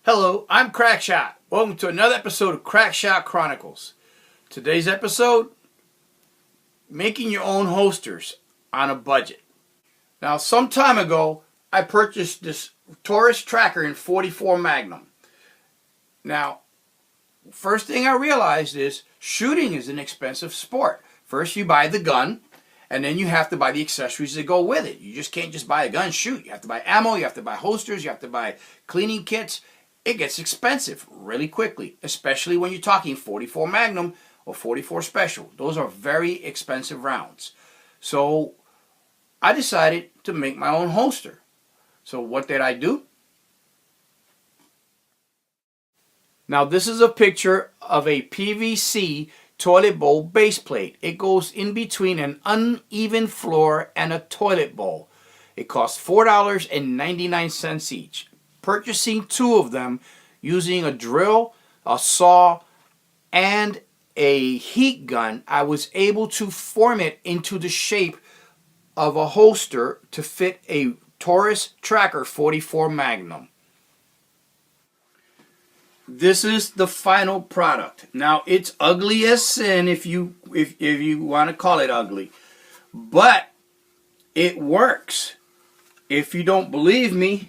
Hello, I'm Crackshot. Welcome to another episode of Crackshot Chronicles. Today's episode, making your own holsters on a budget. Now, some time ago, I purchased this Taurus tracker in 44 Magnum. Now, first thing I realized is shooting is an expensive sport. First you buy the gun, and then you have to buy the accessories that go with it. You just can't just buy a gun and shoot. You have to buy ammo, you have to buy holsters, you have to buy cleaning kits. It gets expensive really quickly, especially when you're talking 44 Magnum or 44 Special. Those are very expensive rounds. So I decided to make my own holster. So what did I do? Now this is a picture of a PVC toilet bowl base plate. It goes in between an uneven floor and a toilet bowl. It costs $4.99 each. Purchasing two of them using a drill, a saw, and a heat gun, I was able to form it into the shape of a holster to fit a Taurus Tracker 44 Magnum. This is the final product. Now it's ugly as sin if you want to call it ugly, but it works. If you don't believe me,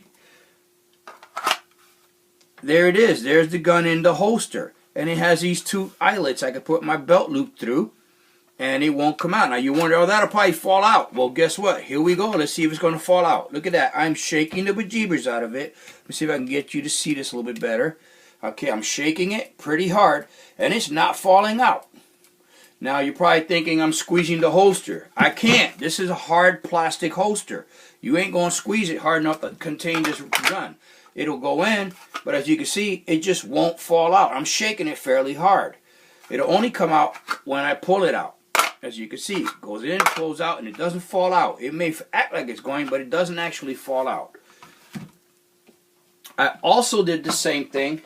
there it is. There's the gun in the holster. And it has these two eyelets I could put my belt loop through. And it won't come out. Now you wonder, oh, that'll probably fall out. Well, guess what? Here we go. Let's see if it's going to fall out. Look at that. I'm shaking the bejeebers out of it. Let me see if I can get you to see this a little bit better. Okay, I'm shaking it pretty hard. And it's not falling out. Now you're probably thinking I'm squeezing the holster. I can't. This is a hard plastic holster. You ain't going to squeeze it hard enough to contain this gun. It'll go in, but as you can see, it just won't fall out. I'm shaking it fairly hard. It'll only come out when I pull it out. As you can see, it goes in, pulls out, and it doesn't fall out. It may act like it's going, but it doesn't actually fall out. I also did the same thing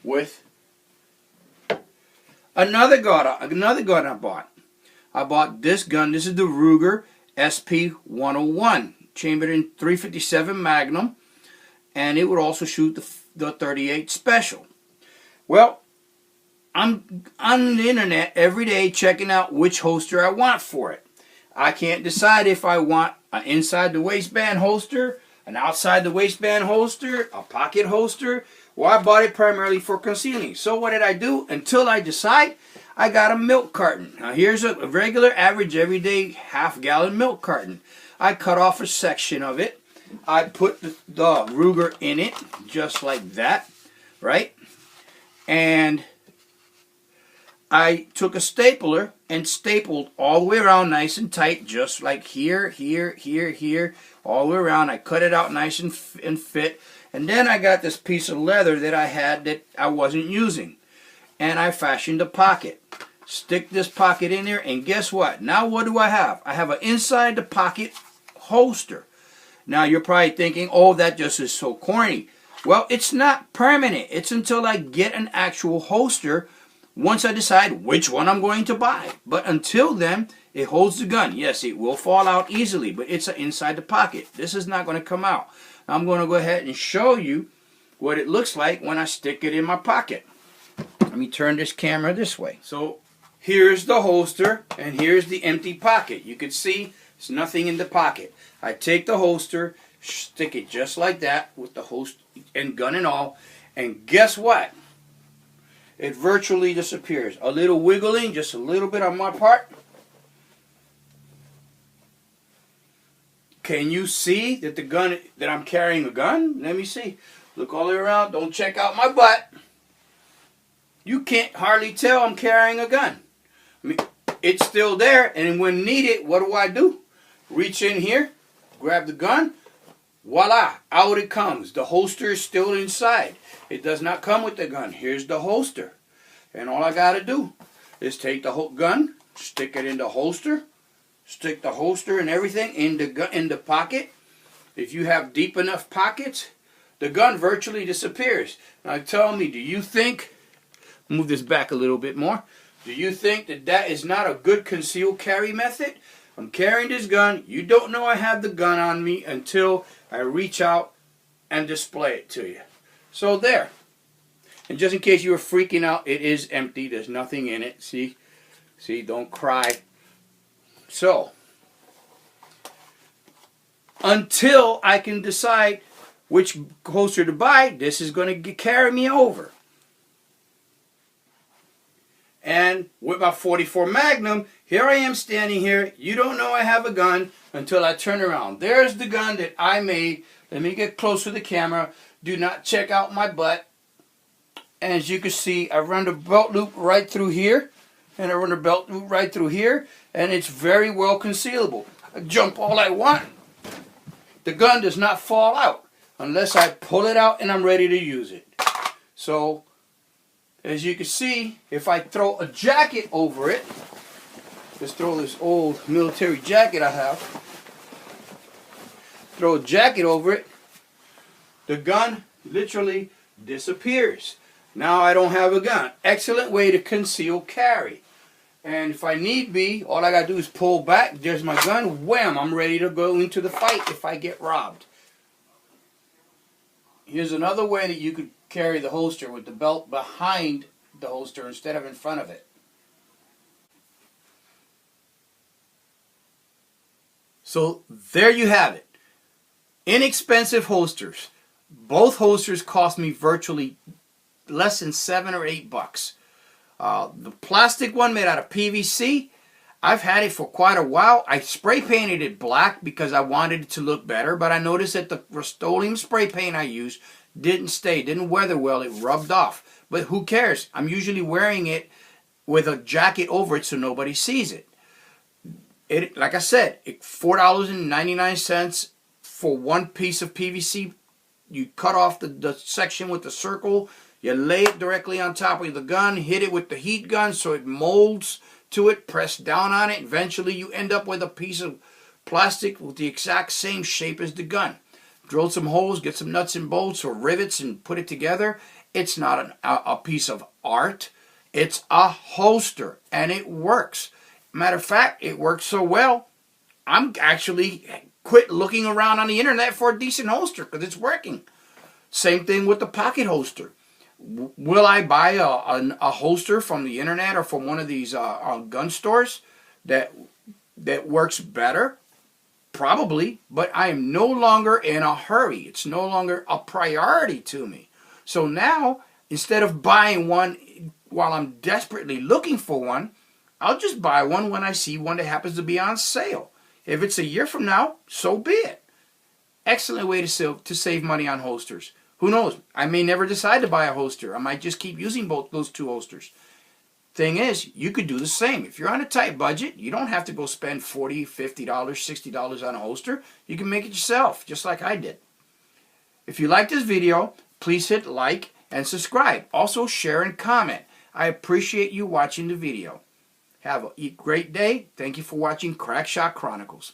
with another gun I bought. I bought this gun. This is the Ruger SP-101, chambered in .357 Magnum. And it would also shoot the .38 Special. Well, I'm on the internet every day checking out which holster I want for it. I can't decide if I want an inside the waistband holster, an outside the waistband holster, a pocket holster. Well, I bought it primarily for concealing. So what did I do? Until I decide, I got a milk carton. Now here's a regular, average, everyday half-gallon milk carton. I cut off a section of it. I put the Ruger in it, just like that, right? And I took a stapler and stapled all the way around nice and tight, just like here, here, here, here, all the way around. I cut it out nice and fit. And then I got this piece of leather that I had that I wasn't using. And I fashioned a pocket. Stick this pocket in there, and guess what? Now what do I have? I have an inside the pocket holster. Now you're probably thinking, oh, that just is so corny. Well, it's not permanent. It's until I get an actual holster once I decide which one I'm going to buy. But until then, it holds the gun. Yes, it will fall out easily, but it's inside the pocket. This is not going to come out. Now, I'm going to go ahead and show you what it looks like when I stick it in my pocket. Let me turn this camera this way. So here's the holster, and here's the empty pocket. You can see there's nothing in the pocket. I take the holster, stick it just like that with the holster and gun and all, and guess what? It virtually disappears. A little wiggling, just a little bit on my part. Can you see that that I'm carrying a gun? Let me see. Look all the way around. Don't check out my butt. You can't hardly tell I'm carrying a gun. I mean, it's still there, and when needed, what do? Reach in here, grab the gun, voila, out it comes. The holster is still inside. It does not come with the gun. Here's the holster. And all I got to do is take the gun, stick it in the holster, stick the holster and everything in the pocket. If you have deep enough pockets, the gun virtually disappears. Now tell me, do you think, move this back a little bit more, do you think that is not a good concealed carry method? I'm carrying this gun. You don't know I have the gun on me until I reach out and display it to you. So there. And just in case you were freaking out, it is empty. There's nothing in it. See? See, don't cry. So, until I can decide which holster to buy, this is going to carry me over. And with my 44 Magnum, here I am standing here. You don't know I have a gun until I turn around. There's the gun that I made. Let me get close to the camera. Do not check out my butt. And as you can see, I run the belt loop right through here. And I run the belt loop right through here. And it's very well concealable. I jump all I want. The gun does not fall out unless I pull it out and I'm ready to use it. So, as you can see, if I throw a jacket over it, let's throw this old military jacket I have, throw a jacket over it, the gun literally disappears. Now I don't have a gun. Excellent way to conceal carry. And if I need be, all I got to do is pull back. There's my gun. Wham! I'm ready to go into the fight if I get robbed. Here's another way that you could carry the holster with the belt behind the holster instead of in front of it. So there you have it. Inexpensive holsters. Both holsters cost me virtually less than $7 or $8. The plastic one made out of PVC, I've had it for quite a while. I spray painted it black because I wanted it to look better, but I noticed that the Rust-Oleum spray paint I used didn't weather well. It rubbed off. But who cares? I'm usually wearing it with a jacket over it so nobody sees it. Like I said, $4.99 for one piece of PVC. You cut off the section with the circle. You lay it directly on top of the gun, hit it with the heat gun so it molds to it, press down on it. Eventually you end up with a piece of plastic with the exact same shape as the gun. Drill some holes, get some nuts and bolts or rivets and put it together. It's not a piece of art. It's a holster and it works. Matter of fact, it works so well, I'm actually quit looking around on the internet for a decent holster because it's working. Same thing with the pocket holster. Will I buy a holster from the internet or from one of these gun stores that works better? Probably, but I am no longer in a hurry. It's no longer a priority to me. So now, instead of buying one while I'm desperately looking for one, I'll just buy one when I see one that happens to be on sale. If it's a year from now, so be it. Excellent way to save money on holsters. Who knows? I may never decide to buy a holster. I might just keep using both those two holsters. Thing is, you could do the same. If you're on a tight budget, you don't have to go spend $40, $50, $60 on a holster. You can make it yourself, just like I did. If you like this video, please hit like and subscribe. Also, share and comment. I appreciate you watching the video. Have a great day. Thank you for watching Crackshot Chronicles.